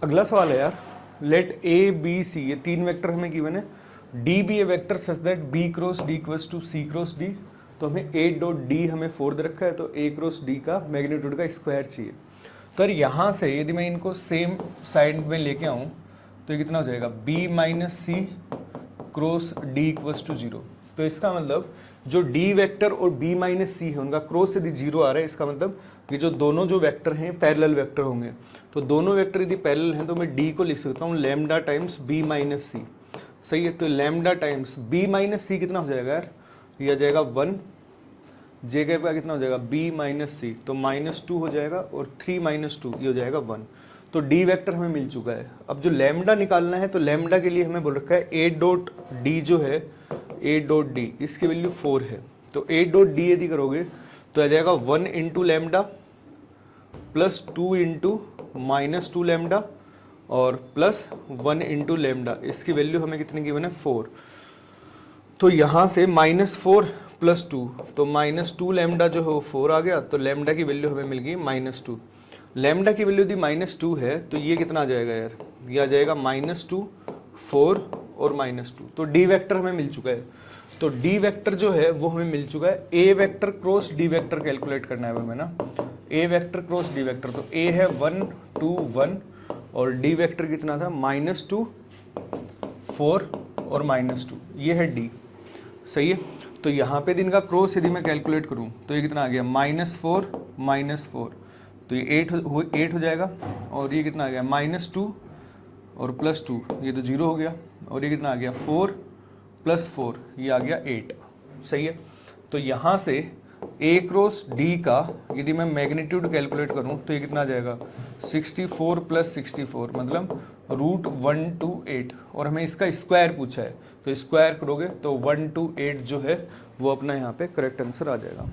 अगला सवाल है यार, लेट ए बी सी, ये तीन वेक्टर हमें गिवन है, D B A vector such that B cross D equals to C cross D. तो हमें ए डॉट डी हमें 4 दे रखा है, तो ए क्रॉस डी का मैग्नीट्यूड का स्क्वायर चाहिए। तो यार यहाँ से यदि मैं इनको सेम साइड में लेके आऊँ तो ये कितना हो जाएगा, B minus C cross D equals to 0। तो इसका मतलब जो डी वेक्टर और बी माइनस सी है उनका क्रॉस यदि 0 आ रहा है, इसका मतलब ये जो दोनों जो वेक्टर हैं पैरेलल वेक्टर होंगे। तो दोनों वेक्टर यदि पैरेलल हैं तो मैं डी को लिख सकता हूँ लैम्डा टाइम्स बी माइनस सी। सही है, तो लैम्डा टाइम्स बी माइनस सी कितना हो जाएगा यार, ये आ जाएगा 1, जे का कितना हो जाएगा बी माइनस सी, तो -2 हो जाएगा, और 3 - 2 ये हो जाएगा 1। तो डी वेक्टर हमें मिल चुका है। अब जो लैम्डा निकालना है, तो लैम्डा के लिए हमें बोल रखा है ए डॉट डी जो है, ए डॉट डी इसकी वैल्यू 4 है। तो ए डॉट डी यदि करोगे तो आ जाएगा 1 into lambda plus 2 into -2 lambda और प्लस 1 इंटू लैम्डा, इसकी वैल्यू हमें कितने गिवन है 4। तो यहाँ से -4 प्लस 2, तो -2 लैम्डा जो है वो 4 आ गया, तो लैम्डा की वैल्यू हमें मिल गई -2। लैम्डा की वैल्यू यदि -2 है तो ये कितना आ जाएगा यार, ये आ जाएगा -2, 4 और -2। तो डी वेक्टर हमें मिल चुका है। तो डी वेक्टर जो है वो हमें मिल चुका है। A vector cross D vector calculate करना है हमें ना, A vector cross D vector. तो ए है 1 2 1 और डी वेक्टर कितना था -2 4 और -2, ये है डी। सही है, तो यहाँ पे दिन का क्रॉस यदि मैं कैलकुलेट करूँ तो ये कितना आ गया -4 -4, तो ये 8 हो जाएगा, और ये कितना आ गया -2 और +2, ये तो 0 हो गया, और ये कितना आ गया 4 + 4, ये आ गया 8। सही है, तो यहाँ से ए क्रॉस डी का यदि मैं मैग्नीट्यूड कैलकुलेट करूँ तो ये कितना आ जाएगा 64 + 64, मतलब √128, और हमें इसका स्क्वायर पूछा है, तो स्क्वायर करोगे तो 128 जो है वो अपना यहाँ पे करेक्ट आंसर आ जाएगा।